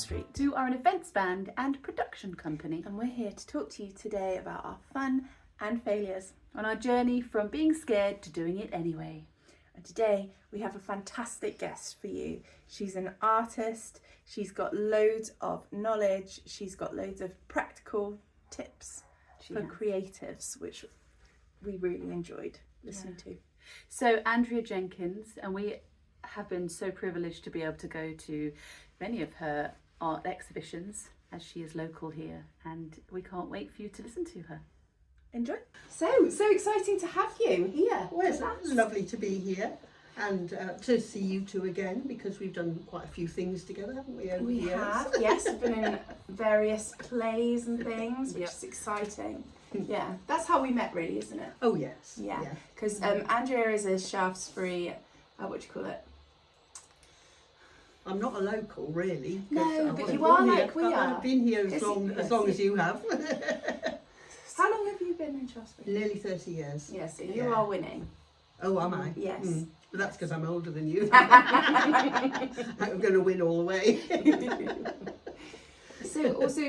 Street, who are an events band and production company, and we're here to talk to you today about our fun and failures on our journey from being scared to doing it anyway. And today we have a fantastic guest for you. She's an artist, she's got loads of knowledge, she's got loads of practical tips for creatives, which we really enjoyed listening to. So Andrea Jenkins, and we have been so privileged to be able to go to many of her art exhibitions as she is local here, and we can't wait for you to listen to her. Enjoy. So exciting to have you here. Well, it's lovely to be here and to see you two again, because we've done quite a few things together, haven't we, over the years? Have, yes. We've been in various plays and things, which is exciting. Yeah, that's how we met, really, isn't it? Oh, yes. Yeah, because Andrea is a Shaftesbury, what do you call it? I'm not a local, really. No, but you are like we are. I've been here as long as you have. How long have you been in Shaftesbury? Nearly 30 years. Yeah, so you are winning. Oh, am I? Yes. But that's because I'm older than you. I'm going to win all the way. So also,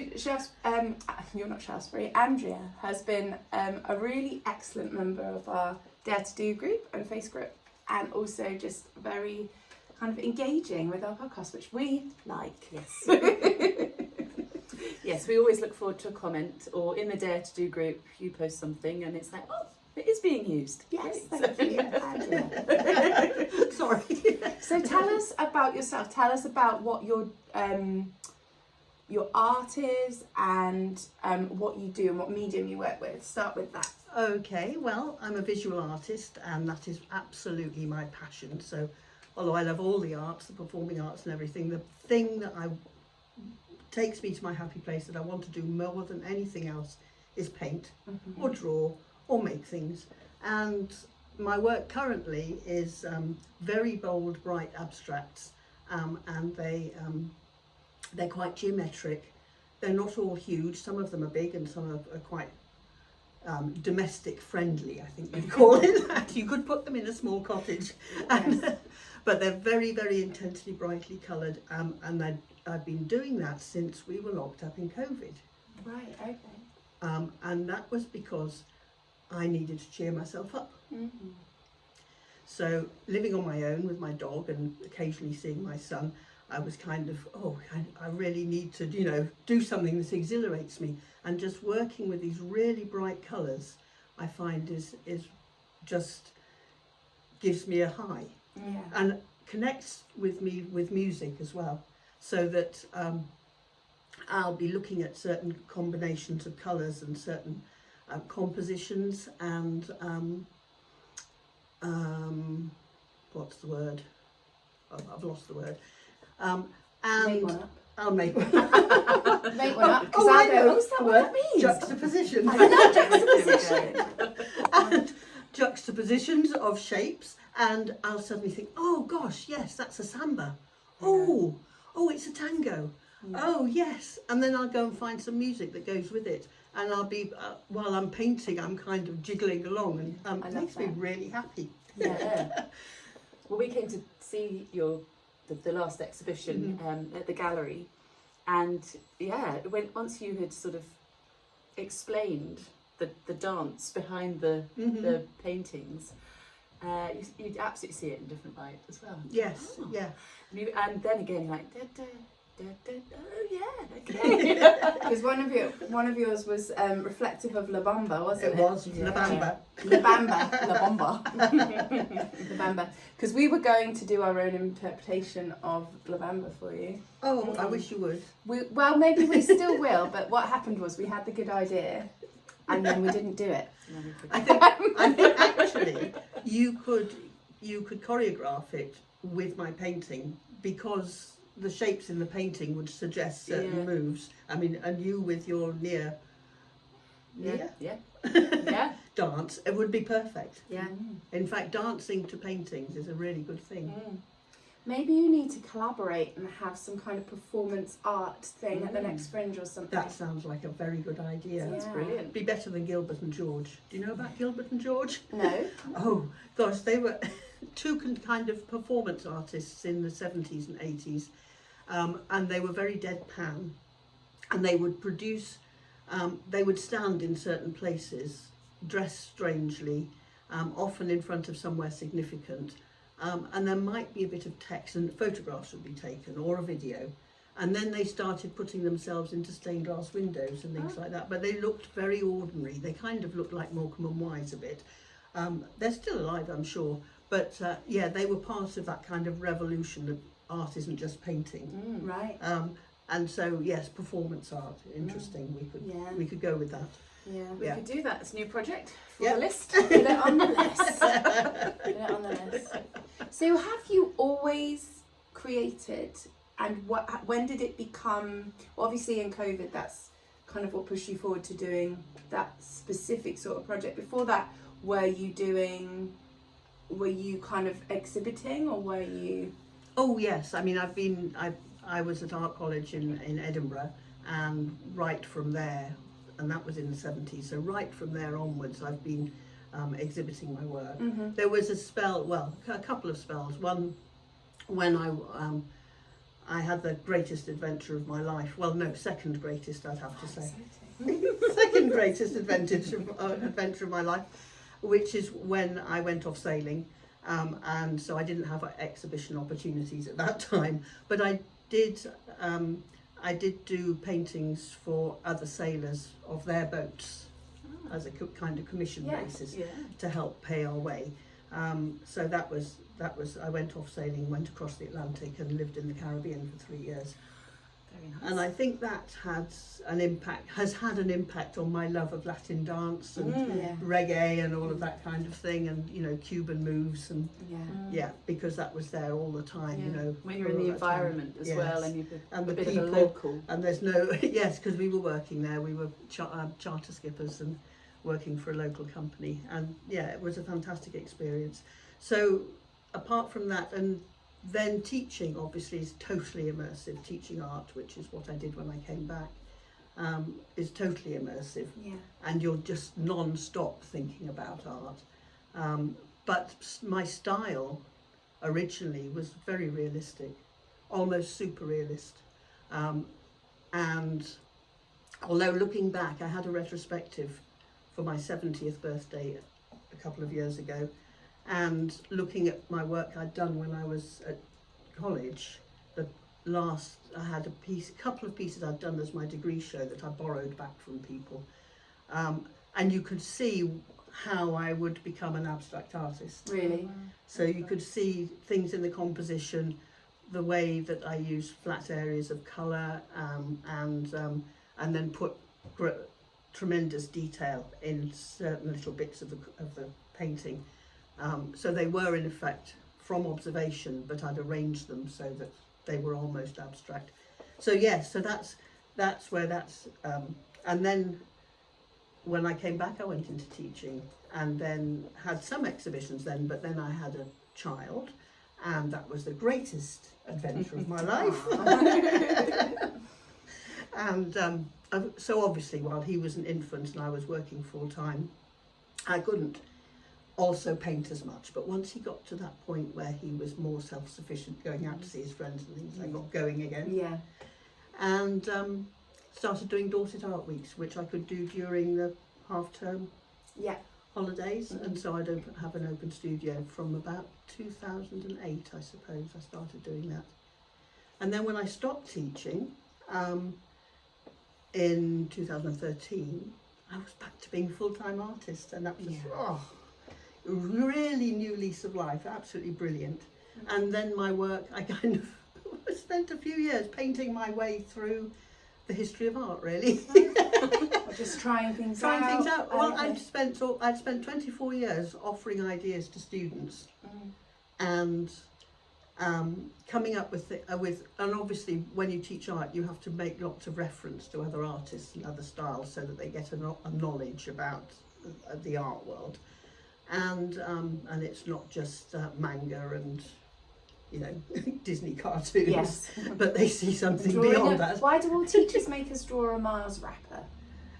you're not Shaftesbury, Andrea has been a really excellent member of our Dare to Do group and face group, and also just very kind of engaging with our podcast, which we like. Yes. Yes, we always look forward to a comment, or in the Dare to Do group, you post something and it's like, oh, it is being used. Yes, thank you, Andrea. Sorry. So tell us about yourself. Tell us about what your art is and what you do and what medium you work with. Start with that. Okay, well, I'm a visual artist, and that is absolutely my passion. So although I love all the arts, the performing arts and everything, the thing that takes me to my happy place, that I want to do more than anything else, is paint or draw or make things. And my work currently is very bold, bright abstracts, and they're quite geometric. They're not all huge. Some of them are big and some are quite domestic friendly, I think you'd call it that. You could put them in a small cottage. Yes. But they're very, very intensely brightly coloured, and I've been doing that since we were locked up in COVID. Right, okay. And that was because I needed to cheer myself up. Mm-hmm. So living on my own with my dog and occasionally seeing my son, I was kind of, I really need to, do something that exhilarates me. And just working with these really bright colours, I find is just gives me a high. Yeah. And connects with me with music as well, so that I'll be looking at certain combinations of colours and certain compositions and what's the word? Oh, I've lost the word. And make one up. I'll make one up. Make one up, because I know. What's that word means? Juxtaposition. I know juxtaposition. And juxtapositions of shapes, and I'll suddenly think, oh gosh, yes, that's a samba. Oh, it's a tango. Oh yes, and then I'll go and find some music that goes with it, and I'll be while I'm painting, I'm kind of jiggling along, and it makes me really happy. Yeah. Well, we came to see the last exhibition at the gallery, and once you had sort of explained the dance behind the paintings, you'd absolutely see it in a different light as well. Yes, yeah. And then again, you're like, da, da, da, da, oh yeah, okay. Because one of yours was reflective of La Bamba, wasn't it? It was La Bamba. La Bamba. La Bamba. Because we were going to do our own interpretation of La Bamba for you. Oh, I wish you would. Well, maybe we still will, but what happened was we had the good idea and then we didn't do it. I think actually you could choreograph it with my painting, because the shapes in the painting would suggest certain moves. I mean, and you with your near dance, it would be perfect. Yeah. In fact, dancing to paintings is a really good thing. Maybe you need to collaborate and have some kind of performance art thing at the next Fringe or something. That sounds like a very good idea. That's brilliant. Be better than Gilbert and George. Do you know about Gilbert and George? No. Oh gosh, they were two kind of performance artists in the 70s and 80s, and they were very deadpan, and they would produce, they would stand in certain places, dressed strangely, often in front of somewhere significant, and there might be a bit of text and photographs would be taken or a video. And then they started putting themselves into stained glass windows and things like that. But they looked very ordinary. They kind of looked like Morecambe and Wise a bit. They're still alive, I'm sure. But yeah, they were part of that kind of revolution that art isn't just painting. Right. And so, yes, performance art, interesting. We could go with that. Yeah. We could do that. It's a new project for Yep. the list. Put it on the list. Put it on the list. So have you always created, and when did it become, well, obviously in COVID, that's kind of what pushed you forward to doing that specific sort of project. Before that, were you kind of exhibiting, or were you? Oh yes, I mean I was at art college in Edinburgh, and right from there, and that was in the 70s, so right from there onwards I've been exhibiting my work. Mm-hmm. There was a spell, well, a couple of spells. One when I had the greatest adventure of my life. Well, no, second greatest, I'd have to say. Second greatest adventure of my life, which is when I went off sailing, and so I didn't have exhibition opportunities at that time. But I did do paintings for other sailors of their boats as a kind of commission basis to help pay our way. So that was I went off sailing, went across the Atlantic, and lived in the Caribbean for 3 years. Very nice. And I think that has had an impact on my love of Latin dance and reggae and all of that kind of thing, and Cuban moves and because that was there all the time. When you're in the environment as well, and you're and a the bit people, of a local. and there's no because we were working there, we were charter skippers and working for a local company, and it was a fantastic experience. So apart from that, and then teaching obviously is totally immersive. Teaching art, which is what I did when I came back, is totally immersive, and you're just non-stop thinking about art. But my style originally was very realistic, almost super realist, and although looking back, I had a retrospective for my 70th birthday a couple of years ago, and looking at my work I'd done when I was at college, I had a couple of pieces I'd done as my degree show that I borrowed back from people, and you could see how I would become an abstract artist. Really? So you could see things in the composition, the way that I use flat areas of colour, and then put tremendous detail in certain little bits of the painting. So they were in effect from observation, but I'd arranged them so that they were almost abstract. So yes, so that's where that's. And then when I came back, I went into teaching, and then had some exhibitions then. But then I had a child, and that was the greatest adventure of my life. And so obviously, while he was an infant and I was working full time, I couldn't also paint as much. But once he got to that point where he was more self-sufficient, going out to see his friends and things, I got going again. Yeah. And started doing Dorset Art Weeks, which I could do during the half-term holidays. And so I'd have an open studio from about 2008, I suppose. I started doing that. And then when I stopped teaching, in 2013, I was back to being a full-time artist, and that was really new lease of life, absolutely brilliant. And then my work, I kind of spent a few years painting my way through the history of art, really. Or just trying things out. Well, I'd spent 24 years offering ideas to students, and coming up with and obviously when you teach art, you have to make lots of reference to other artists and other styles so that they get a knowledge about the art world, and it's not just manga and Disney cartoons. Yes. But they see something beyond that. Why do all teachers make us draw a Mars wrapper?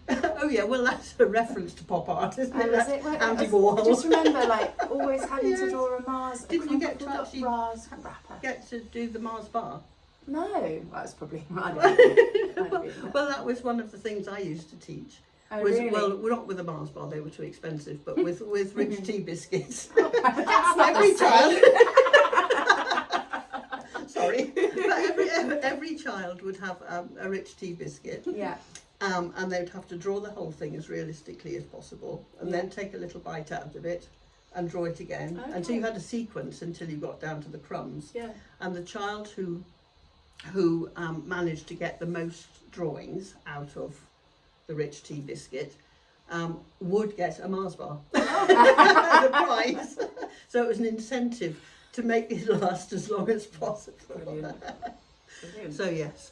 Oh yeah, well that's a reference to pop art, isn't it? Is it? Andy Warhol. I just remember always having to draw a Mars. Didn't you get to actually Mars wrapper? get to do the Mars bar? No, well, that's probably right. Well, that was one of the things I used to teach. Oh, Was, really? well, not with a Mars bar, they were too expensive, but with rich tea biscuits. That's not Every the same. child. Sorry, but every child would have a rich tea biscuit. Yeah. And they'd have to draw the whole thing as realistically as possible, and then take a little bite out of it, and draw it again. Okay. And so you had a sequence until you got down to the crumbs. Yeah. And the child who managed to get the most drawings out of the rich tea biscuit would get a Mars bar as a prize. So it was an incentive to make it last as long as possible. Brilliant. Brilliant. So yes,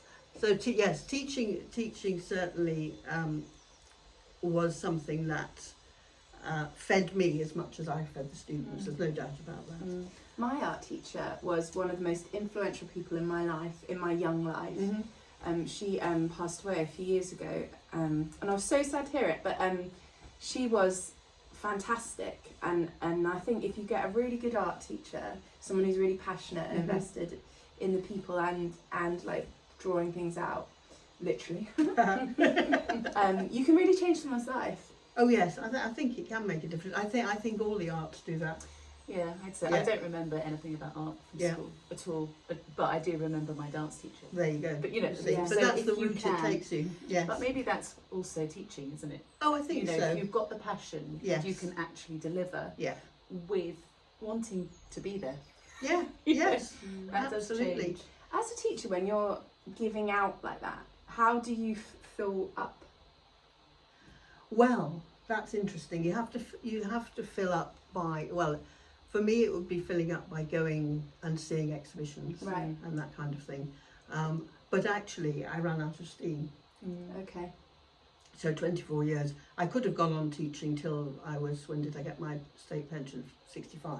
yes, teaching certainly was something that fed me as much as I fed the students. There's no doubt about that. My art teacher was one of the most influential people in my life, in my young life. She passed away a few years ago, and I was so sad to hear it, but she was fantastic, and I think if you get a really good art teacher, someone who's really passionate and invested in the people and like drawing things out, literally, you can really change someone's life. Oh yes, I think it can make a difference. I think all the arts do that. Yeah, I'd say Yeah. I don't remember anything about art from school at all, but I do remember my dance teacher. There you go. But you know, See, yeah. but so that's if the you route can- it takes you. Yes. But maybe that's also teaching, isn't it? Oh, I think You know, so. if you've got the passion, Yes. you can actually deliver Yeah. with wanting to be there. Yeah. Yeah. Yes. That does Absolutely. change. As a teacher, when you're giving out like that, how do you fill up? Well, that's interesting. You have to fill up by, well, for me it would be filling up by going and seeing exhibitions Right. and that kind of thing. But actually I ran out of steam. Okay. So 24 years. I could have gone on teaching till I was, when did I get my state pension? 65.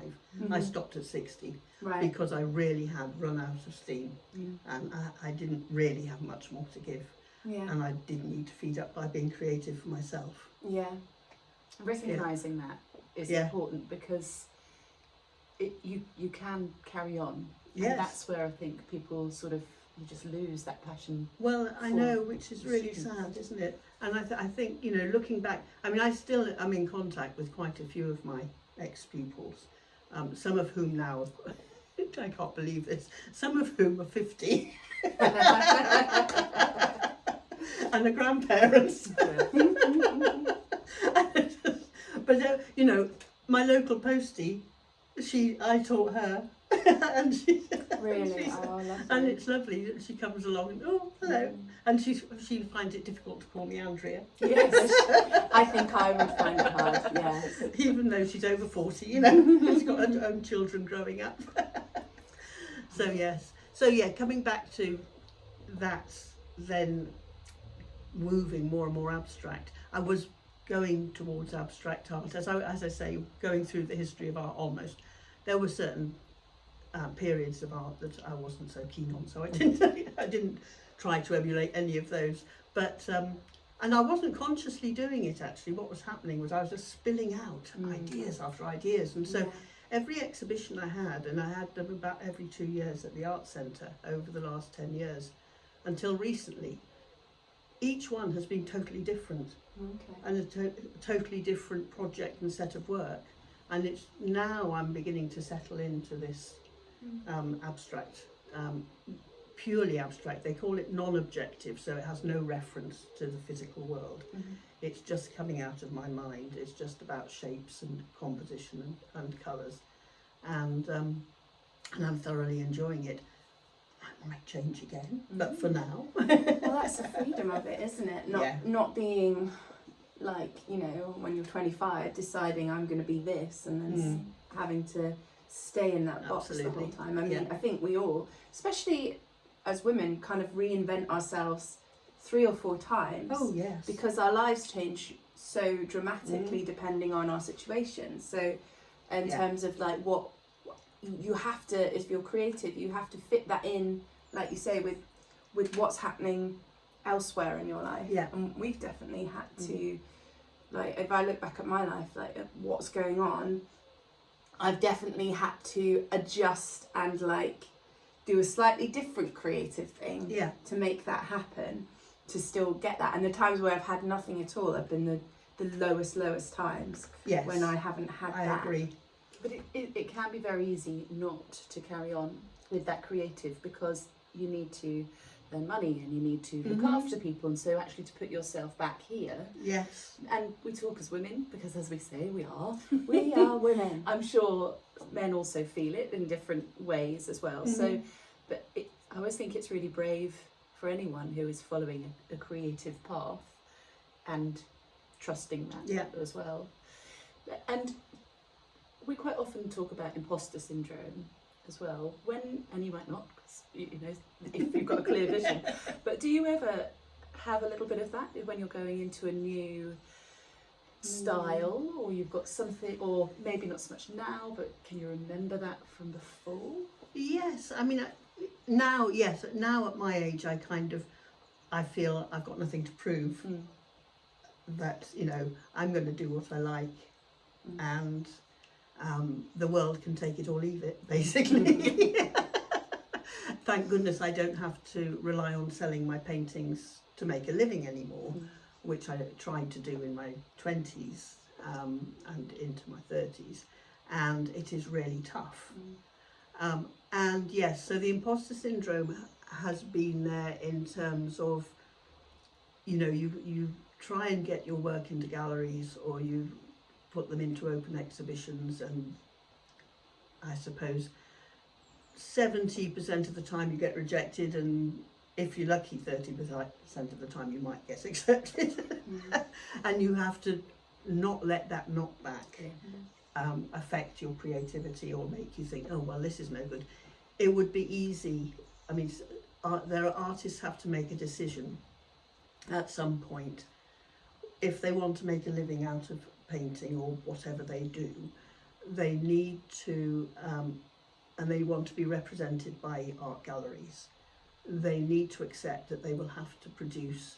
I stopped at 60 Right. because I really had run out of steam, and I didn't really have much more to give, Yeah. and I didn't need to feed up by being creative for myself. Yeah. Recognising that is Yeah. important because you can carry on. Yes. And that's where I think people sort of, you just lose that passion. Well, I for know, which is really students. sad, isn't it? And I think, you know, looking back, I mean, I still am in contact with quite a few of my ex-pupils, some of whom now, I can't believe this, some of whom are 50 and are grandparents. But, you know, my local postie, I taught her, and she... Really? she's- Oh, lovely. And it's lovely that she comes along and, oh, hello. And she finds it difficult to call me Andrea, Yes. I think I would find it hard, yeah. even though she's over 40, you know, she's got her own children growing up. So, yes. So, yeah, coming back to that, then moving more and more abstract, I was going towards abstract art. As I say, going through the history of art almost, there were certain periods of art that I wasn't so keen on, so I didn't try to emulate any of those. But and I wasn't consciously doing it actually. What was happening was I was just spilling out ideas after ideas, and so Yeah. every exhibition I had, and I had them about every 2 years at the Art Centre over the last 10 years, until recently, each one has been totally different Okay. and a totally different project and set of work. And it's now I'm beginning to settle into this abstract, purely abstract. They call it non-objective, so it has no reference to the physical world. It's just coming out of my mind. It's just about shapes and composition and colours, and I'm thoroughly enjoying it. I might change again, but for now, Well, that's the freedom of it, isn't it? Yeah. Not being like, you know, when you're 25, deciding I'm going to be this, and then having to stay in that box the Absolutely. whole time. I mean, Yeah. I think we all, especially as women, kind of reinvent ourselves 3 or 4 times. oh yes, Because our lives change so dramatically depending on our situation. So in Yeah. terms of like what you have to, if you're creative, you have to fit that in, like you say, with what's happening elsewhere in your life. Yeah. And we've definitely had to, like, if I look back at my life, like at what's going on, I've definitely had to adjust and like do a slightly different creative thing Yeah. to make that happen, to still get that. And the times where I've had nothing at all have been the lowest times Yes. when I haven't had I that. agree. But it can be very easy not to carry on with that creative, because you need to earn money and you need to look Mhm. after people, and so actually to put yourself back here. Yes. And we talk as women because, as we say, we are Women. I'm sure men also feel it in different ways as well. So, but I always think it's really brave for anyone who is following a creative path and trusting that as well. And we quite often talk about imposter syndrome as well. And you might not, 'cause, you know, if you've got a clear vision. But do you ever have a little bit of that when you're going into a new style, or you've got something, or maybe not so much now, but can you remember that from before? Yes. I mean, now at my age, I feel I've got nothing to prove. That, you know, I'm going to do what I like, and the world can take it or leave it, basically. Thank goodness I don't have to rely on selling my paintings to make a living anymore, which I tried to do in my 20s and into my 30s, and it is really tough. And yes, so the imposter syndrome has been there in terms of, you know, you try and get your work into galleries, or you put them into open exhibitions, and I suppose 70% of the time you get rejected, and if you're lucky 30% of the time you might get accepted. And you have to not let that knockback affect your creativity or make you think, oh well, this is no good. It would be easy. I mean, there are artists have to make a decision at some point. If they want to make a living out of painting or whatever they do, they need to, and they want to be represented by art galleries, they need to accept that they will have to produce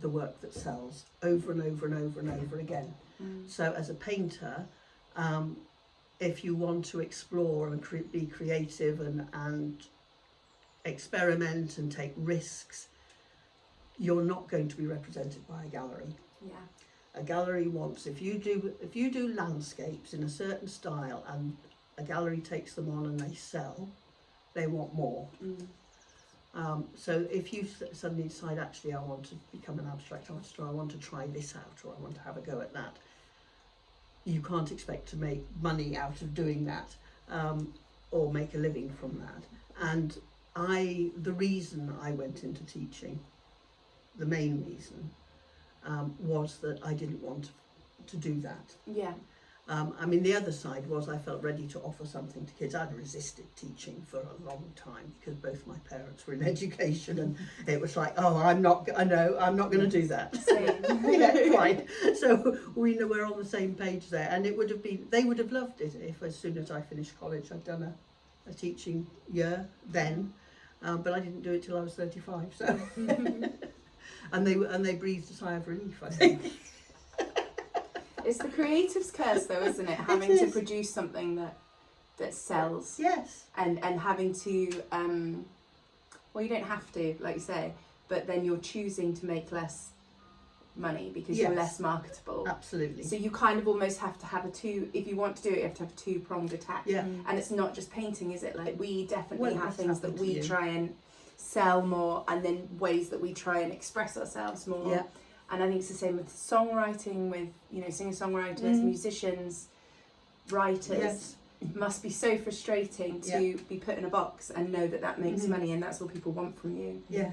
the work that sells over and over and over and over again. So as a painter, if you want to explore and be creative and experiment and take risks, you're not going to be represented by a gallery. A gallery wants, if you do landscapes in a certain style and a gallery takes them on and they sell, they want more. So if you suddenly decide, actually I want to become an abstract artist, or I want to try this out, or I want to have a go at that, you can't expect to make money out of doing that, or make a living from that. And the reason I went into teaching, the main reason, was that I didn't want to do that. I mean, the other side was I felt ready to offer something to kids. I'd resisted teaching for a long time because both my parents were in education, and it was like, oh, I'm not going to do that. Yeah, quite. So we're on the same page there, and they would have loved it if, as soon as I finished college, I'd done a teaching year then, but I didn't do it till I was 35. So, and they breathed a sigh of relief, I think. It's the creative's curse, though, isn't it? Having to produce something that sells. Yes. And having to, well, you don't have to, like you say, but then you're choosing to make less money because you're less marketable. Absolutely. So you kind of almost have to have if you want to do it, you have to have a two-pronged attack. Yeah. And it's not just painting, is it? Like, we definitely have that's things that happened to we you. try and sell more, and then ways that we try and express ourselves more. Yeah. And I think it's the same with songwriting, with, you know, singer-songwriters, musicians, writers. Yes. It must be so frustrating to be put in a box and know that makes money, and that's what people want from you. Yeah.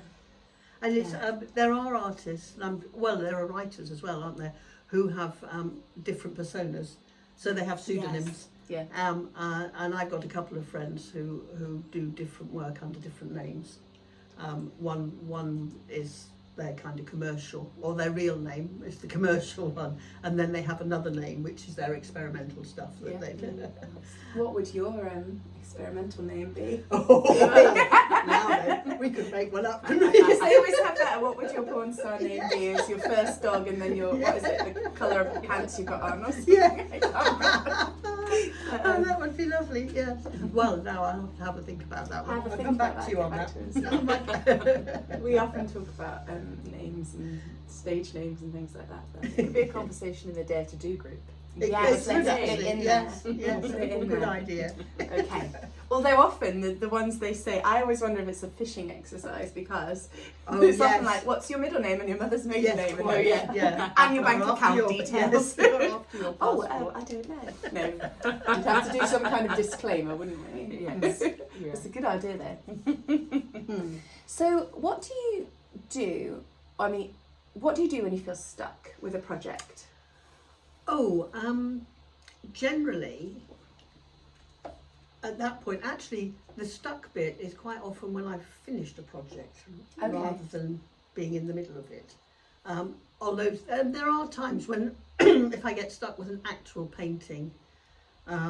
And it's there are artists, and there are writers as well, aren't there, who have different personas. So they have pseudonyms. Yes. And I've got a couple of friends who do different work under different names. One is their kind of commercial, or their real name is the commercial one, and then they have another name which is their experimental stuff that they do. What would your experimental name be? Now then, we could make one up, couldn't we? Because they always have that. What would your porn star name be? Is your first dog, and then your, what is it, the colour of the pants you got on? Or something? Yeah. Oh, that would be lovely, yes. Well, now I'll have to have a think about that one. Have a I'll think come about back that, to you get on back that. to us. We often talk about names and stage names and things like that. It could be a conversation in the Dare to Do group. Yes, let's put it in yes, there. yes, Put it in good there. idea. Okay. Although often the ones they say, I always wonder if it's a fishing exercise because it's often like, what's your middle name and your mother's maiden Yes, name? quite, Yeah. And your bank Or after account your- details. Yes, or after your Oh, passport. I don't know. No, you'd have to do some kind of disclaimer, wouldn't we? Yes. It's a good idea there. Hmm. So, what do you do? I mean, what do you do when you feel stuck with a project? Oh, generally, at that point, actually, the stuck bit is quite often when I've finished a project, Okay. rather than being in the middle of it. Although there are times when, if I get stuck with an actual painting, I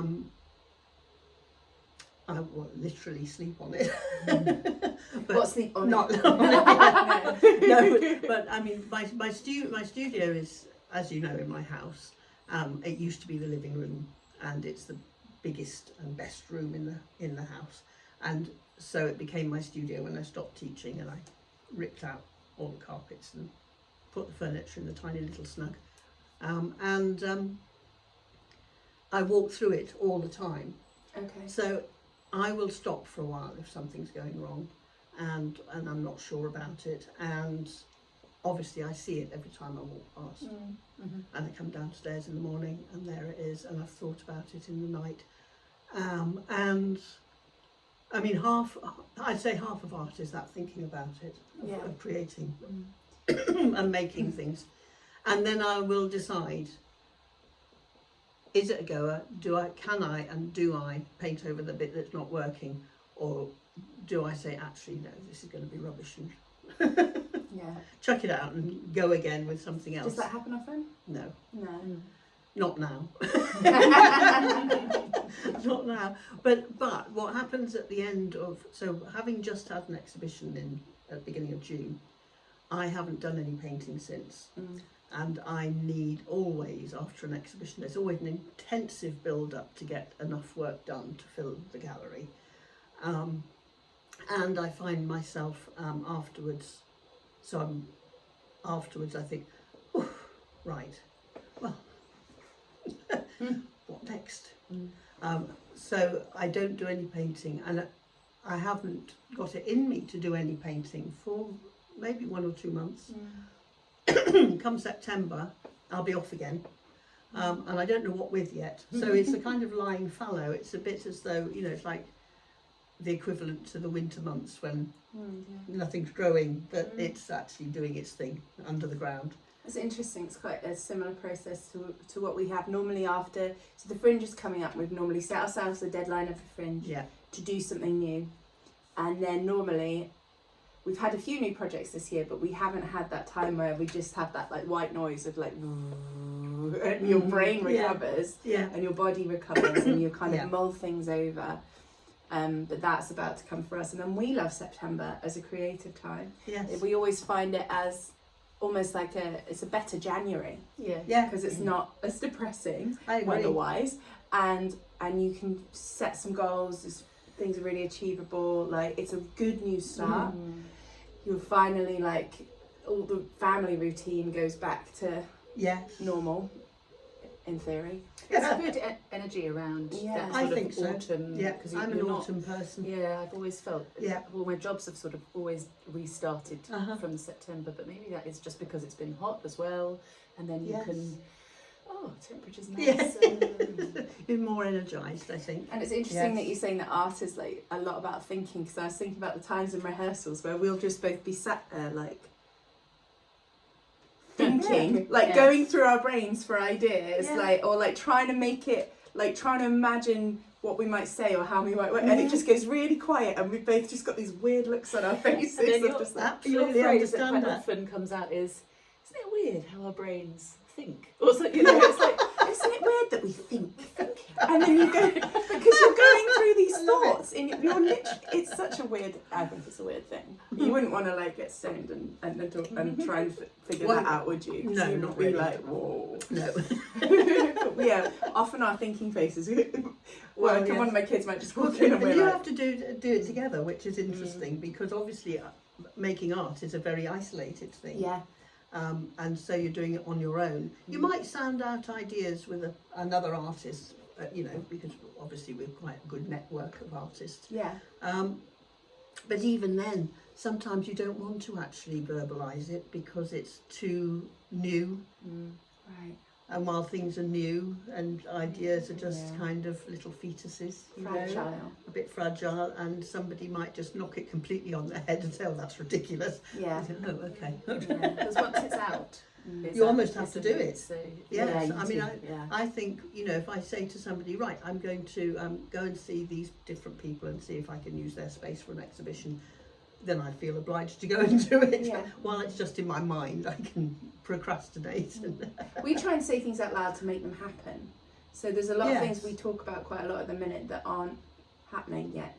will literally sleep on it. But What, sleep on not it? on it. No, but I mean, my studio is, as you know, in my house. It used to be the living room, and it's the biggest and best room in the house, and so it became my studio when I stopped teaching, and I ripped out all the carpets and put the furniture in the tiny little snug, and I walk through it all the time. Okay. So I will stop for a while if something's going wrong, and I'm not sure about it, and obviously I see it every time I walk past. Mm-hmm. And I come downstairs in the morning and there it is, and I've thought about it in the night. And I mean, I'd say half of art is that thinking about it, of creating and making things. And then I will decide, is it a goer? Do I paint over the bit that's not working? Or do I say, actually, no, this is going to be rubbish, and Yeah. chuck it out and go again with something else? Does that happen often? No. No. Not now. Not now. But what happens at the end of, so having just had an exhibition at the beginning of June, I haven't done any painting since. And I need always, after an exhibition, there's always an intensive build up to get enough work done to fill the gallery. And I find myself afterwards, I think, oh, right, well, what next? So I don't do any painting, and I haven't got it in me to do any painting for maybe 1 or 2 months. Come September, I'll be off again, and I don't know what with yet. So it's a kind of lying fallow. It's a bit as though, it's like the equivalent to the winter months when nothing's growing, but it's actually doing its thing under the ground. It's interesting. It's quite a similar process to what we have normally after. So the Fringe is coming up. We've normally set ourselves the deadline of the Fringe to do something new, and then normally we've had a few new projects this year, but we haven't had that time where we just have that like white noise of like, and your brain recovers, and your body recovers, and you kind of mull things over. But that's about to come for us, and then we love September as a creative time. Yes. We always find it as almost like it's a better January. Yeah. Because it's not as depressing I agree. weather-wise, and you can set some goals. Things are really achievable. Like, it's a good new start. You're finally like, all the family routine goes back to normal, in theory. There's a good energy around that I sort think of so. autumn. Yeah, because I'm an autumn person. Yeah, I've always felt. Yeah. Well, my jobs have sort of always restarted from September, but maybe that is just because it's been hot as well, and then you can. Oh, temperature's nice. You're more energised, I think. And it's interesting that you're saying that art is like a lot about thinking, because I was thinking about the times in rehearsals where we'll just both be sat there like thinking, going through our brains for ideas, or like trying to make it, like trying to imagine what we might say or how we might work, and it just goes really quiet, and we've both just got these weird looks on our faces. And then just like, absolutely your phrase that understand quite that. often comes out is, isn't it weird how our brains think? Or so, it's like, isn't it weird that we think? And then you go, because you're going through these thoughts in you're literally, it's such a weird, I think it's a weird thing. You wouldn't want to like get stoned and try and figure that out, would you? No, you'd not be really. like, whoa. No. Yeah, often our thinking faces. Well, Like yes. one of my kids might just walk in and we're you like, have to do it together, which is interesting because obviously making art is a very isolated thing. yeah, And so you're doing it on your own. You might sound out ideas with another artist, because obviously we're quite a good network of artists. yeah, But even then, sometimes you don't want to actually verbalise it because it's too new. right, And while things are new and ideas are just Yeah. kind of little fetuses, fragile. a bit fragile, and somebody might just knock it completely on the head and say, "Oh, that's ridiculous." Yeah, I think, oh, okay. Because once it's out, it's You out, almost have isn't to do it. So, Yes, yeah, you I mean, do, yeah. I think, if I say to somebody, right, I'm going to go and see these different people and see if I can use their space for an exhibition, then I feel obliged to go and do it. Yeah. While it's just in my mind, I can procrastinate. We try and say things out loud to make them happen. So there's a lot of things Yes. we talk about quite a lot at the minute that aren't happening yet.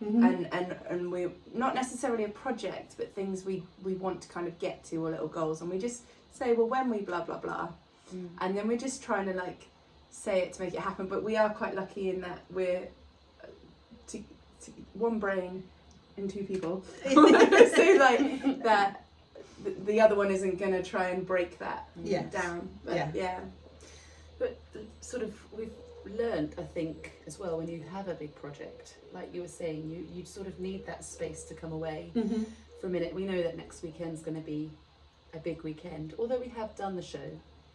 Mhm. And we're not necessarily a project, but things we want to kind of get to, or little goals, and we just say, well, when we blah blah blah, and then we're just trying to like say it to make it happen. But we are quite lucky in that we're to one brain in two people, so like that the other one isn't going to try and break that Yes. down. But yeah. But sort of we've learned, I think, as well, when you have a big project, like you were saying, you sort of need that space to come away Mhm. for a minute. We know that next weekend's going to be a big weekend, although we have done the show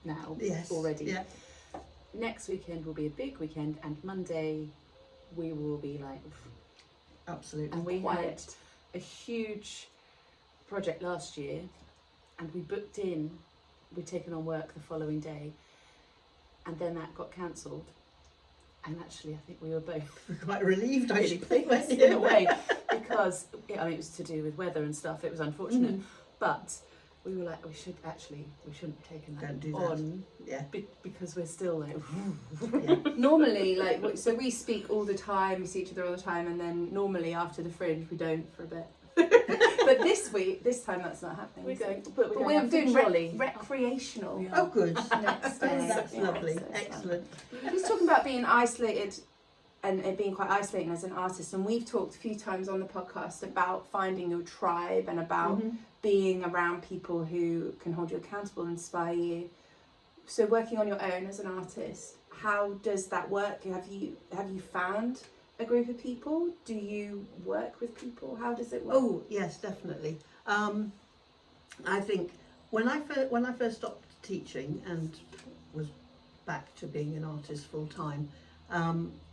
now Yes. already. Yeah. Next weekend will be a big weekend, and Monday we will be like, Absolutely. and we had Quiet. a huge project last year, and we'd taken on work the following day, and then that got cancelled, and actually I think we were both We're quite relieved, really actually. pleased in a way, because it was to do with weather and stuff. It was unfortunate, but we were like, we shouldn't have taken that Don't do that. on Yeah. because we're still like, Normally, like, so we speak all the time, we see each other all the time, and then normally after the Fringe we don't for a bit. But this time that's not happening. we're so- going, But we're we're going doing trolley. recreational We are. Oh, good. next day. That's Yeah, lovely. so it's fun. Excellent. Just talking about being isolated and it being quite isolating as an artist, and we've talked a few times on the podcast about finding your tribe and about being around people who can hold you accountable and inspire you. So working on your own as an artist, how does that work? Have you found a group of people? Do you work with people? How does it work? Oh, yes, definitely. I think when I first stopped teaching and was back to being an artist full time,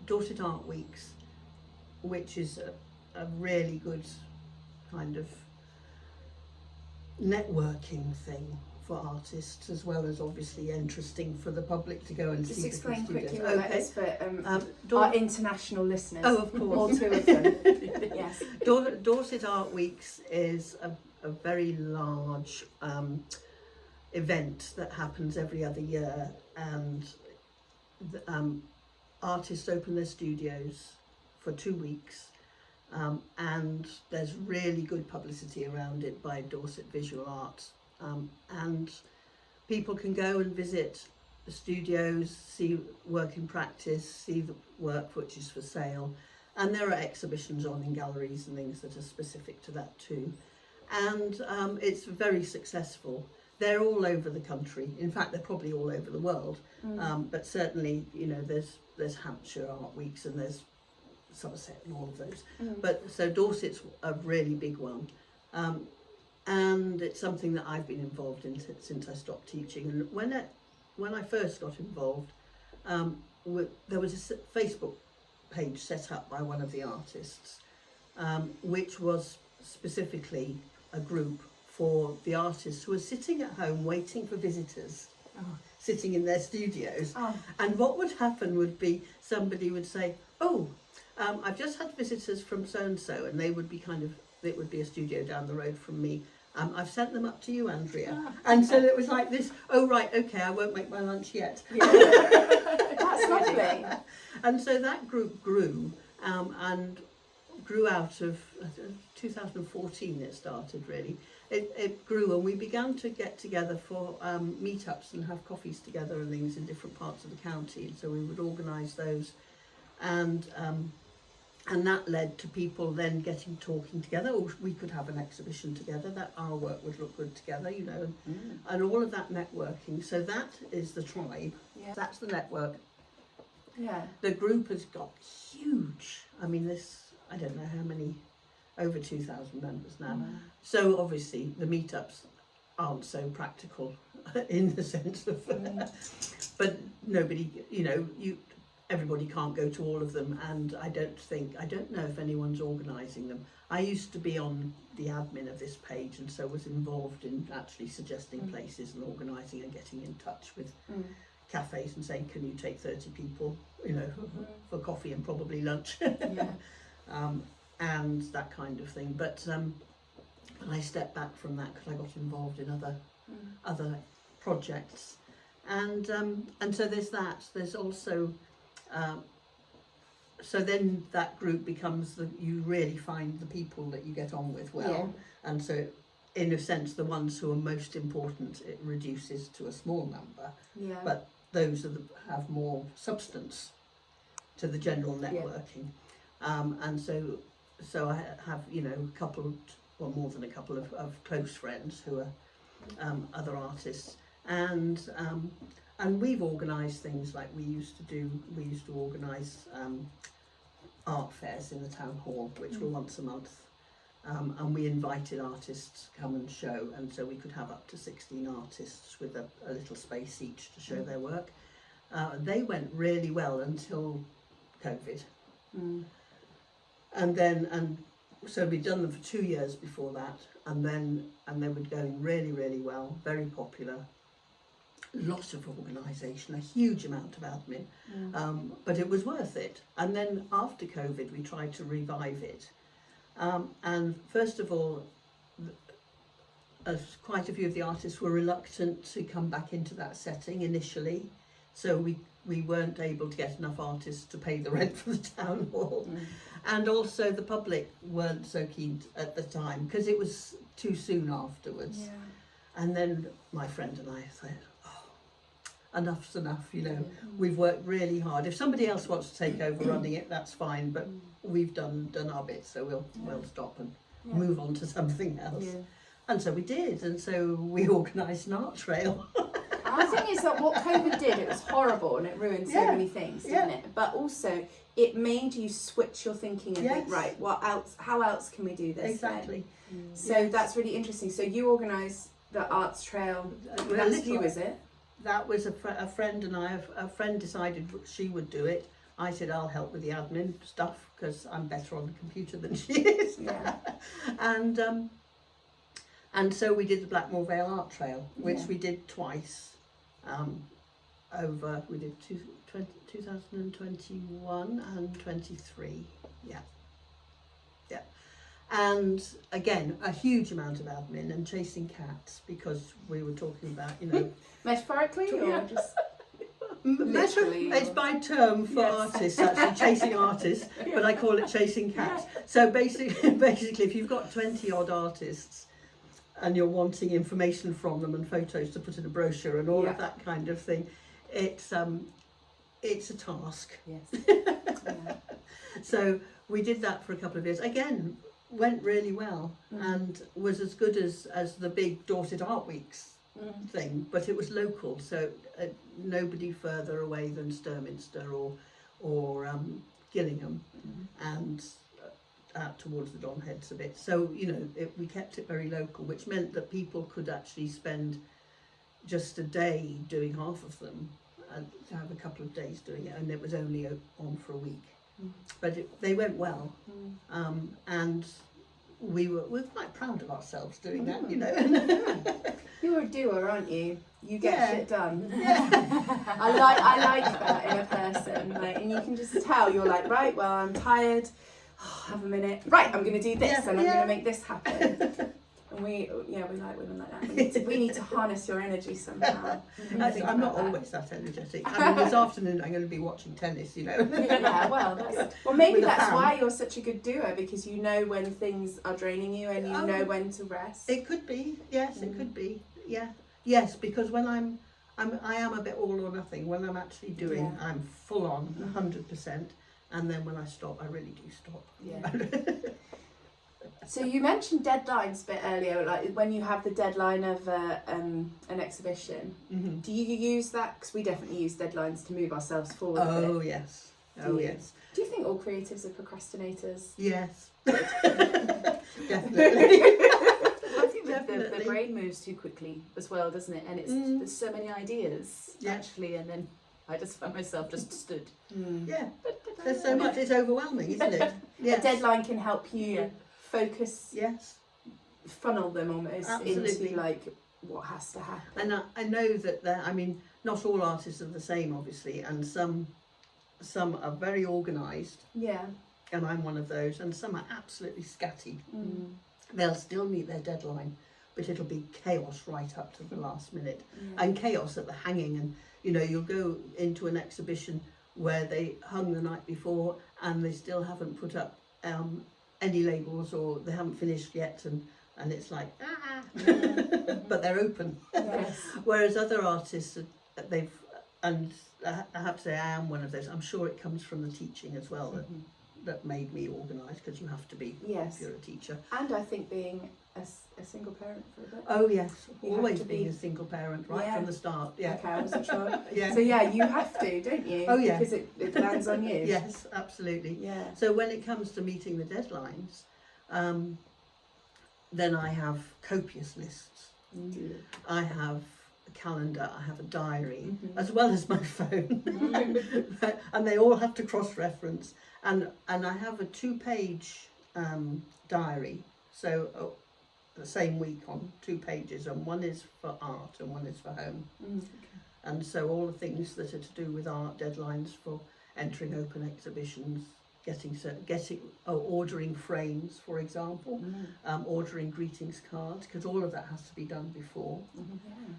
Dorset Art Weeks, which is a really good kind of networking thing for artists, as well as obviously interesting for the public to go and Just see explain different quickly studios. what that is for Dor- our international listeners. Oh, of course. All two of them. Yes. Dorset Art Weeks is a very large event that happens every other year, and artists open their studios for 2 weeks, and there's really good publicity around it by Dorset Visual Arts, and people can go and visit the studios, see work in practice, see the work which is for sale, and there are exhibitions on in galleries and things that are specific to that too. And it's very successful. They're all over the country. In fact, they're probably all over the world. But certainly, there's Hampshire Art Weeks and there's Somerset and all of those. But so Dorset's a really big one. And it's something that I've been involved in since I stopped teaching. And when I first got involved, there was a Facebook page set up by one of the artists, which was specifically a group for the artists who are sitting at home waiting for visitors, sitting in their studios. And what would happen would be somebody would say, I've just had visitors from so-and-so, and they would be it would be a studio down the road from me. I've sent them up to you, Andrea. And so it was like this, oh right, okay, I won't make my lunch yet. That's lovely. And so that group grew and grew out of 2014 it started really. It grew, and we began to get together for meetups and have coffees together and things in different parts of the county, and so we would organise those, and that led to people then talking together, or we could have an exhibition together, that our work would look good together, you know, and all of that networking. So that is the tribe, that's the network. Yeah. The group has got huge. I mean, I don't know how many, over 2,000 members now. Wow. So obviously the meetups aren't so practical in the sense of, but nobody, you know, everybody can't go to all of them, and I don't know if anyone's organising them. I used to be on the admin of this page, and so was involved in actually suggesting places and organising and getting in touch with cafes and saying, can you take 30 people, you know, for coffee and probably lunch, and that kind of thing. But I stepped back from that because I got involved in other projects, and so there's that. There's also so then that group becomes you really find the people that you get on with well, and so in a sense the ones who are most important, it reduces to a small number, but those have more substance to the general networking, and so I have, you know, a couple, or more than a couple of close friends who are other artists, and we've organised things like we used to organise art fairs in the town hall, which were once a month, and we invited artists to come and show, and so we could have up to 16 artists with a little space each to show their work. They went really well until COVID, and so we'd done them for 2 years before that, and they were going really, really well, very popular. Lot of organisation, a huge amount of admin, but it was worth it. And then after COVID we tried to revive it, and first of all, quite a few of the artists were reluctant to come back into that setting initially, so we weren't able to get enough artists to pay the rent for the town hall, and also the public weren't so keen at the time because it was too soon afterwards. And then my friend and I said, enough's enough, you know, we've worked really hard. If somebody else wants to take over running it, that's fine, but we've done our bit, so we'll stop and move on to something else. And so we did, and so we organised an art trail. The thing is that what COVID did, it was horrible and it ruined so many things, didn't it? But also it made you switch your thinking and think, right, what else? How else can we do this? Exactly. So that's really interesting. So you organised the arts trail. That's you, is it? That was a friend and I. A friend decided she would do it. I said I'll help with the admin stuff because I'm better on the computer than she is. And so we did the Blackmore Vale Art Trail, which we did twice. We did 2021 and 23. And again, a huge amount of admin and chasing cats, because we were talking about, you know, metaphorically or just literally. It's my term for artists, actually, chasing artists, but I call it chasing cats. So basically, if you've got 20 odd artists and you're wanting information from them and photos to put in a brochure and all of that kind of thing, it's a task. So we did that for a couple of years. Again, went really well and was as good as the big Dorset Art Weeks thing, but it was local, so nobody further away than Sturminster or Gillingham and out towards the Don Heads a bit. So, you know, we kept it very local, which meant that people could actually spend just a day doing half of them and have a couple of days doing it, and it was only on for a week. But they went well, and we're quite proud of ourselves doing that, you know. You're a doer, aren't you? You get shit done. I like that in a person, like, and you can just tell you're like, right, well, I'm tired. Oh, have a minute. Right, I'm going to do this, and I'm going to make this happen. And we like women like that. We need to harness your energy somehow. I'm not always that energetic. I mean, this afternoon I'm going to be watching tennis, you know. Yeah, well, maybe that's fan. why you're such a good doer, because you know when things are draining you and you know when to rest. It could be, yes, it could be, yeah. Yes, because when I am a bit all or nothing. When I'm actually doing, I'm full on, 100%. And then when I stop, I really do stop. Yeah. So you mentioned deadlines a bit earlier, like when you have the deadline of an exhibition. Mm-hmm. Do you use that? Because we definitely use deadlines to move ourselves forward. Oh, yes. Yes. Do you think all creatives are procrastinators? Yes. Definitely. I think the brain moves too quickly as well, doesn't it? And there's so many ideas, actually, and then I just find myself just stood. Yeah. There's so much, it's overwhelming, isn't it? Yes. A deadline can help you focus, funnel them almost into like what has to happen. And I know that not all artists are the same, obviously, and some are very organised. Yeah. And I'm one of those, and some are absolutely scatty. They'll still meet their deadline, but it'll be chaos right up to the last minute, and chaos at the hanging. And you'll go into an exhibition where they hung the night before and they still haven't put up any labels, or they haven't finished yet, and it's like but they're open. Yes. Whereas other artists, and I have to say I am one of those. I'm sure it comes from the teaching as well that made me organised, because you have to be if you're a teacher. And I think being a single parent for a bit. Oh yes, you always being a single parent right from the start. Yeah. Okay, I wasn't sure. So you have to, don't you? Oh yeah. Because it lands on you. Yes, absolutely. Yeah. So when it comes to meeting the deadlines, then I have copious lists. I have a calendar, I have a diary, as well as my phone. And they all have to cross-reference. And I have a 2-page diary. So the same week on 2 pages, and one is for art and one is for home. And so all the things that are to do with art, deadlines for entering open exhibitions, ordering frames, for example, ordering greetings cards, because all of that has to be done before.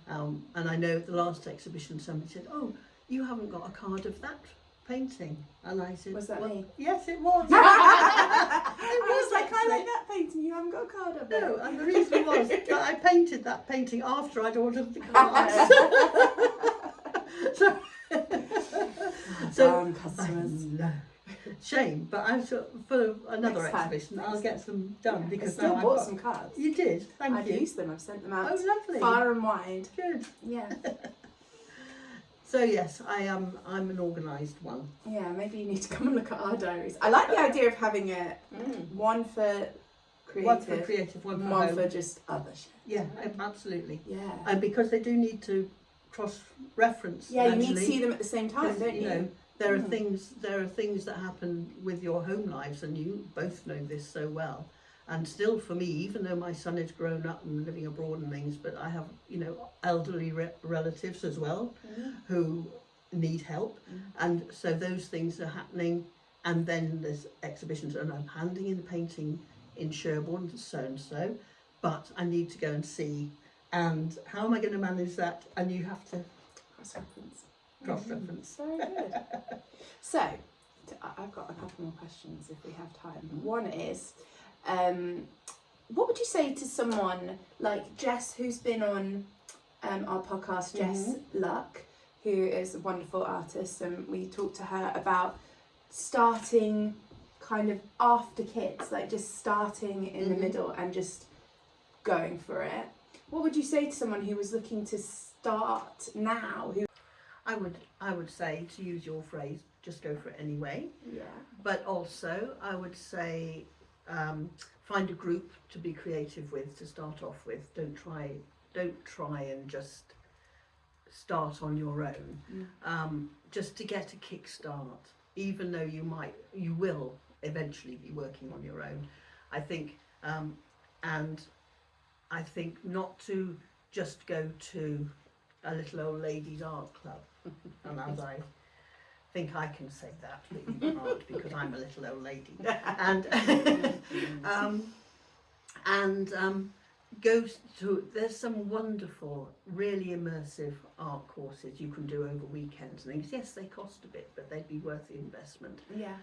And I know at the last exhibition somebody said, "Oh, you haven't got a card of that painting," and I said, "Was that me?" Yes, it was. I was like, "I like that painting. You haven't got a card of it." No, and the reason was that I painted that painting after I'd ordered the cards. Damn customers. Shame, but I'm sure for another exhibition I'll get them done, because I still now bought some cards. You did, thank you. I've used them. I've sent them out. Oh, lovely. Far and wide. Good. Yeah. So yes, I'm an organised one. Yeah, maybe you need to come and look at our diaries. I like the idea of having one for creative, one for just other shit. Yeah, absolutely. Yeah. And because they do need to cross-reference. Yeah, you need to see them at the same time, don't you? You know, there are things that happen with your home lives, and you both know this so well. And still, for me, even though my son is grown up and living abroad and things, but I have, elderly relatives as well who need help. And so those things are happening. And then there's exhibitions, and I'm handing in a painting in Sherborne, so-and-so, but I need to go and see. And how am I going to manage that? And you have to cross-reference. Very good. So, I've got a couple more questions if we have time. One is, what would you say to someone like Jess, who's been on our podcast, Jess Luck, who is a wonderful artist, and we talked to her about starting kind of after kids, like just starting in the middle and just going for it. What would you say to someone who was looking to start now? I would say, to use your phrase, just go for it anyway. Yeah. But also, I would say, find a group to be creative with to start off with. Don't try and just start on your own. Just to get a kickstart, even though you will eventually be working on your own. I think, and I think not to just go to a little old ladies art club. And as I think I can say that, but you can't, because I'm a little old lady. And there's some wonderful, really immersive art courses you can do over weekends and things. Yes, they cost a bit, but they'd be worth the investment. Yeah.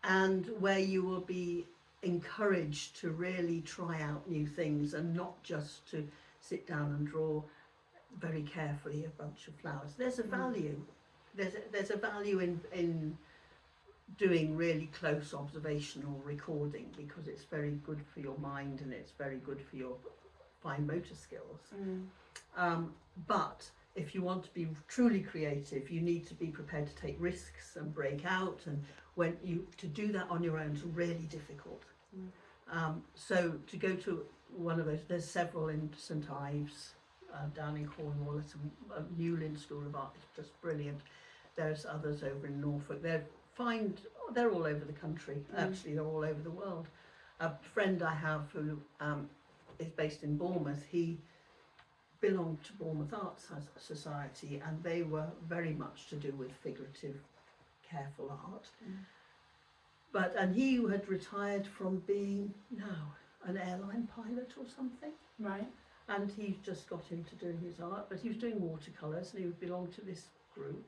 And where you will be encouraged to really try out new things and not just to sit down and draw very carefully a bunch of flowers. There's a value. There's a value in doing really close observational recording, because it's very good for your mind and it's very good for your fine motor skills. But if you want to be truly creative, you need to be prepared to take risks and break out, and to do that on your own is really difficult. So to go to one of those, there's several in St Ives down in Cornwall. It's a Newlyn School of Art, it's just brilliant. There's others over in Norfolk. They're all over the country. Actually, they're all over the world. A friend I have who is based in Bournemouth, he belonged to Bournemouth Arts Society, and they were very much to do with figurative, careful art. And he had retired from being an airline pilot or something. Right. And he just got into doing his art, but he was doing watercolours, and he belonged to this group.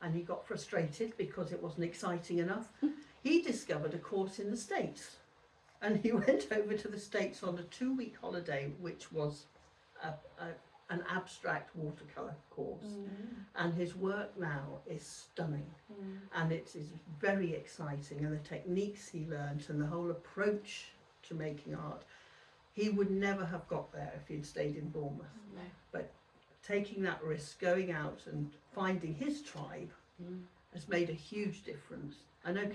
And he got frustrated because it wasn't exciting enough. He discovered a course in the States, and he went over to the States on a 2-week holiday, which was an abstract watercolour course. And his work now is stunning, and it is very exciting, and the techniques he learnt and the whole approach to making art, he would never have got there if he'd stayed in Bournemouth. But taking that risk, going out and finding his tribe has made a huge difference. And they're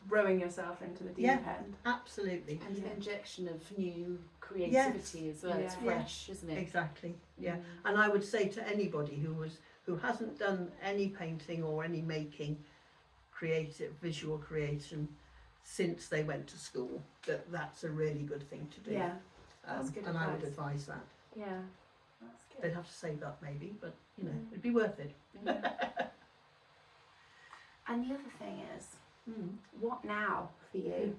throwing yourself into the deep end. Absolutely. And an injection of new creativity as well. It's fresh, isn't it? Exactly. And I would say to anybody who hasn't done any painting or any making, visual creation since they went to school, that's a really good thing to do. That's good and advice. I would advise that. That's good. They'd have to save up maybe, but it'd be worth it. And the other thing is, what now for you?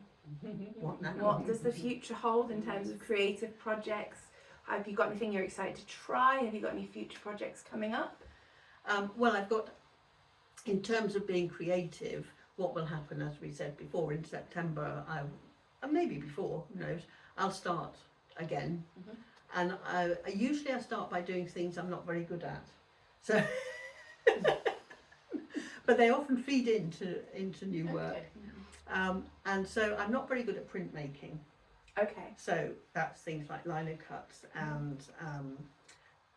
What now? What does the future hold in terms of creative projects? Have you got anything you're excited to try? Have you got any future projects coming up? Well, I've got, in terms of being creative, what will happen, as we said before, in September, and maybe before, who knows, I'll start again. And I usually start by doing things I'm not very good at. So, but they often feed into new work. And so I'm not very good at printmaking. Okay. So that's things like lino cuts, and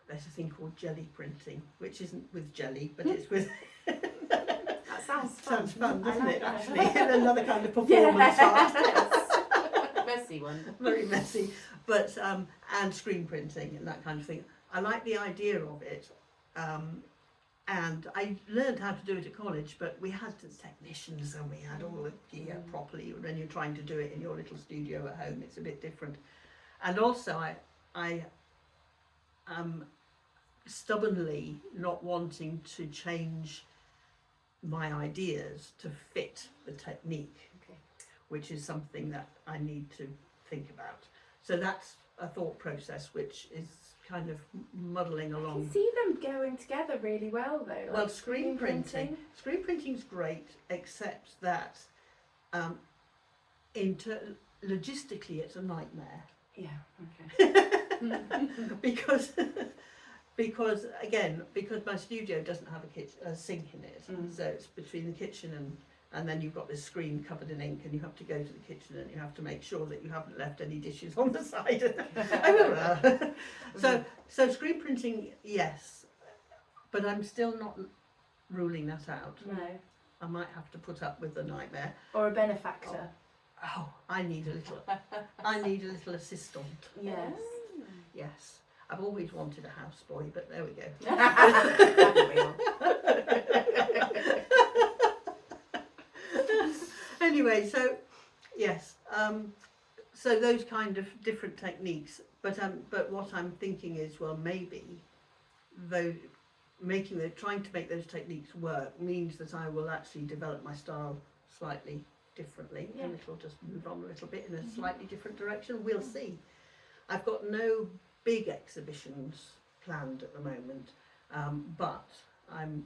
there's a thing called jelly printing, which isn't with jelly, but it's with... That sounds fun. Sounds fun, doesn't like it, that. actually? Another kind of performance art. Messy one. Very messy. But, and screen printing and that kind of thing. I like the idea of it. And I learned how to do it at college, but we had the technicians and we had all the gear properly. When you're trying to do it in your little studio at home, it's a bit different. And also I am stubbornly not wanting to change my ideas to fit the technique, which is something that I need to think about. So that's a thought process which is kind of muddling I along. can see them going together really well though. Well, like screen printing. Screen printing's great, except that logistically it's a nightmare. Yeah, okay. because my studio doesn't have a sink in it, so it's between the kitchen and then you've got this screen covered in ink, and you have to go to the kitchen and you have to make sure that you haven't left any dishes on the side. So screen printing, yes, but I'm still not ruling that out. No. I might have to put up with the nightmare. Or a benefactor. Oh, I need a little assistant. Yes. Yes. I've always wanted a houseboy, but there we go. Anyway, so yes, so those kind of different techniques. But what I'm thinking is, well, maybe though trying to make those techniques work means that I will actually develop my style slightly differently, and it'll just move on a little bit in a slightly different direction. We'll see. I've got no big exhibitions planned at the moment, but I'm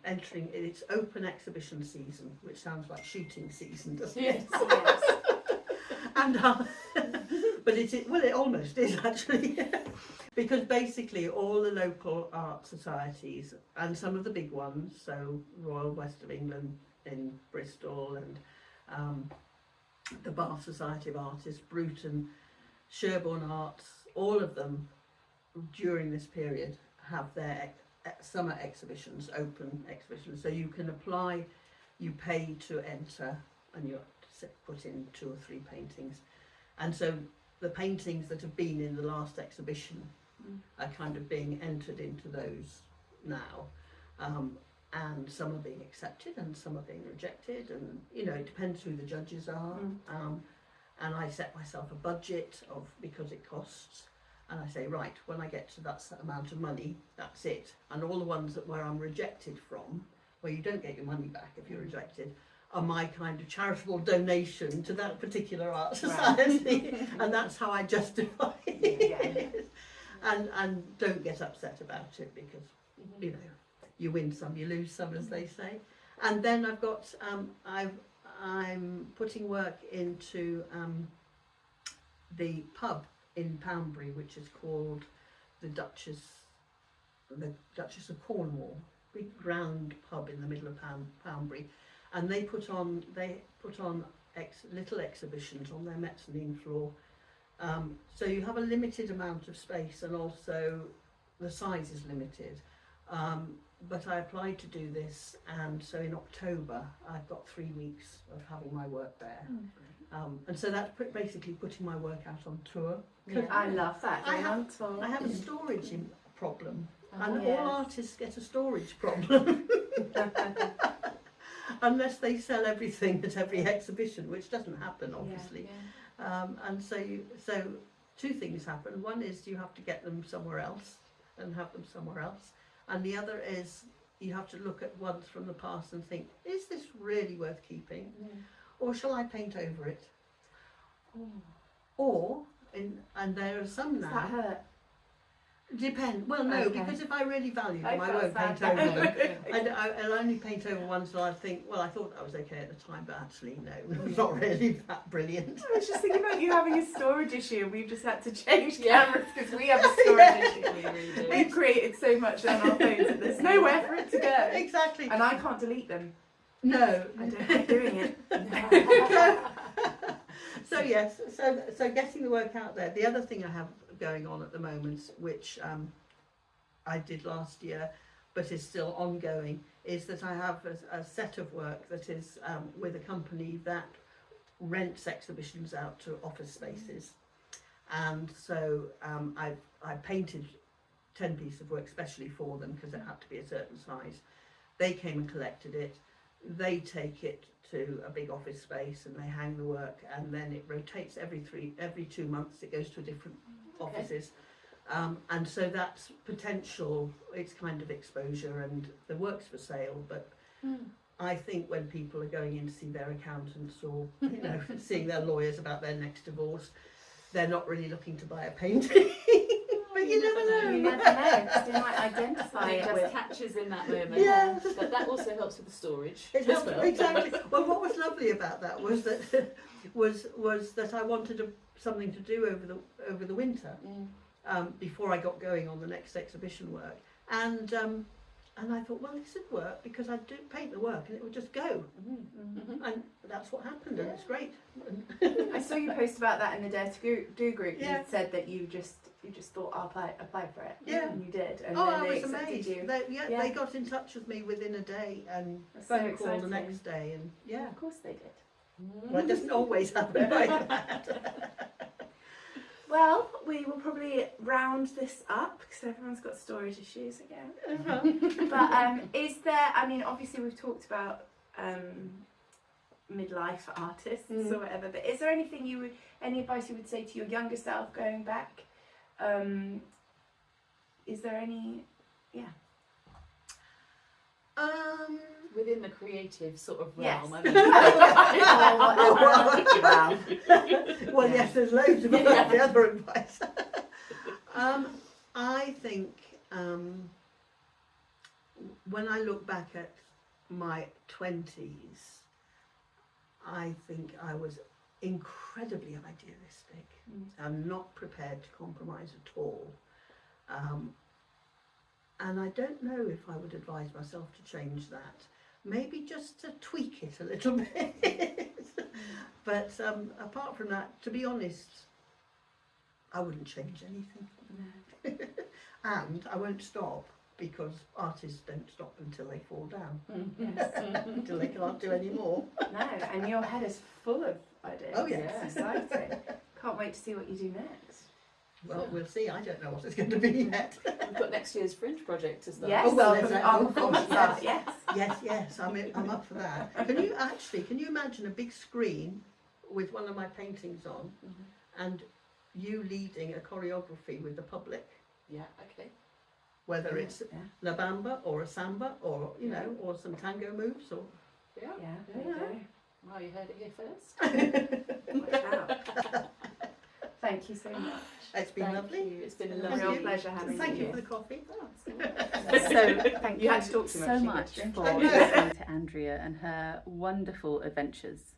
entering. It's open exhibition season, which sounds like shooting season, doesn't it? Yes. And but it almost is actually. Because basically all the local art societies and some of the big ones, so Royal West of England in Bristol and the Bath Society of Artists, Bruton, Sherborne Arts, all of them during this period have their summer exhibitions, open exhibitions. So you can apply, you pay to enter, and you put in 2 or 3 paintings. And so the paintings that have been in the last exhibition are kind of being entered into those now, and some are being accepted and some are being rejected, and it depends who the judges are. And I set myself a budget because it costs, and I say, right, when I get to that amount of money, that's it. And all the ones where I'm rejected from, where you don't get your money back if you're rejected, are my kind of charitable donation to that particular art society. Right. And that's how I justify it. Yeah. And don't get upset about it, because you win some, you lose some, as they say. And then I've got I'm putting work into the pub in Poundbury, which is called the Duchess of Cornwall, big grand pub in the middle of Poundbury, and they put on little exhibitions on their mezzanine floor. So you have a limited amount of space, and also the size is limited. But I applied to do this, and so in October I've got 3 weeks of having my work there. And so that's basically putting my work out on tour. Yeah. I love that. I have a storage problem, and all artists get a storage problem. Unless they sell everything at every exhibition, which doesn't happen, obviously. And so 2 things happen. One is you have to get them somewhere else and have them somewhere else, and the other is you have to look at ones from the past and think, is this really worth keeping, or shall I paint over it? And there are some now. Does that hurt? Depend. Well, no, Okay. because if I really value them, I felt won't paint sad. over them. I'll only paint over ones that I think, well, I thought that was okay at the time, but actually, no, it's not really that brilliant. I was just thinking about you having a storage issue, and we've just had to change cameras because we have a storage issue. We really do. We've created so much on our phones that there's nowhere for it to go. Exactly. And I can't delete them. No. I don't like doing it. So yes, so getting the work out there. The other thing I have going on at the moment, which I did last year, but is still ongoing, is that I have a set of work that is with a company that rents exhibitions out to office spaces, and so I painted 10 pieces of work specially for them because it had to be a certain size. They came and collected it. They take it to a big office space and they hang the work, and then it rotates every 2 months. It goes to a different offices, and so that's potential. It's kind of exposure, and the work's for sale. But I think when people are going in to see their accountants or seeing their lawyers about their next divorce, they're not really looking to buy a painting. But you never know. You never know, because they might identify it with catches in that moment. Yeah. But that also helps with the storage. It helped, exactly. Well, what was lovely about that was that was that I wanted something to do over the winter, before I got going on the next exhibition work, and I thought, well, this would work because I'd paint the work and it would just go, and that's what happened, and it's great. I saw you post about that in the Dare to Do group. Yeah. You said that you just thought, I'll apply for it. Yeah. And you did. And Oh, then I they was accepted amazed. you. They got in touch with me within a day, and That's so phone call the exciting. next day, and Of course they did. well, it doesn't always happen like that. Well, we will probably round this up because everyone's got storage issues again. But is there, obviously we've talked about midlife artists or whatever, but is there any advice you would say to your younger self going back? Is there any, I Within the creative sort of Yes. realm. I mean, Well, yes, there's loads of the other advice. I think when I look back at my 20s, I think I was incredibly idealistic. I'm not prepared to compromise at all. And I don't know if I would advise myself to change that. Maybe just to tweak it a little bit. But apart from that, to be honest, I wouldn't change anything. And I won't stop, because artists don't stop until they fall down. Until they can't do any more. No, and your head is full of ideas. Oh, yes. It's exciting. Can't wait to see what you do next. Well, we'll see. I don't know what it's going to be yet. we've got next year's Fringe project to start. Yes, Oh, well, our there's that. performance Yes. art, yes. Yes, I'm up for that. Can you imagine a big screen with one of my paintings on, and you leading a choreography with the public, Yeah, okay. whether it's La Bamba or a samba or, you know, or some tango moves or... Yeah. Yeah, there you go. Well, you heard it here first. Watch out. Thank you so much. It's been Thank lovely. you. It's been a A lovely real pleasure having Thank you you. for the coffee. So thank You you had to talk too so much, much didn't for you? listening to Andrea and her wonderful adventures.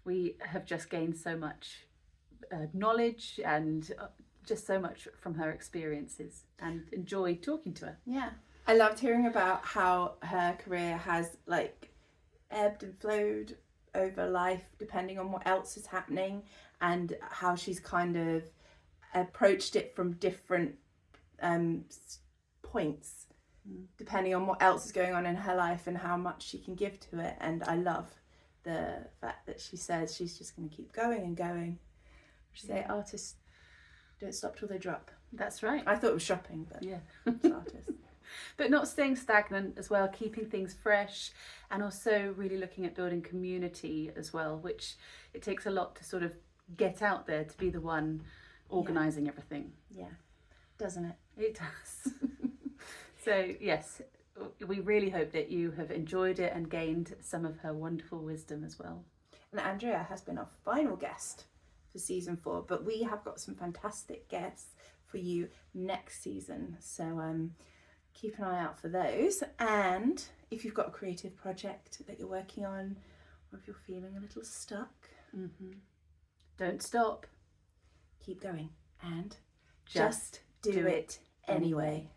We have just gained so much knowledge and just so much from her experiences, and enjoyed talking to her. Yeah. I loved hearing about how her career has like ebbed and flowed over life depending on what else is happening, and how she's kind of approached it from different points depending on what else is going on in her life and how much she can give to it. And I love the fact that she says she's just going to keep going and going. She say artists don't stop till they drop. That's right. I thought it was shopping, but Yeah. it's artists. But not staying stagnant as well, keeping things fresh, and also really looking at building community as well, which it takes a lot to sort of get out there to be the one organising everything. Yeah, doesn't it? It does. So yes, we really hope that you have enjoyed it and gained some of her wonderful wisdom as well. And Andrea has been our final guest for season 4, but we have got some fantastic guests for you next season. So keep an eye out for those. And if you've got a creative project that you're working on, or if you're feeling a little stuck, Don't stop. keep going and Just do it anyway.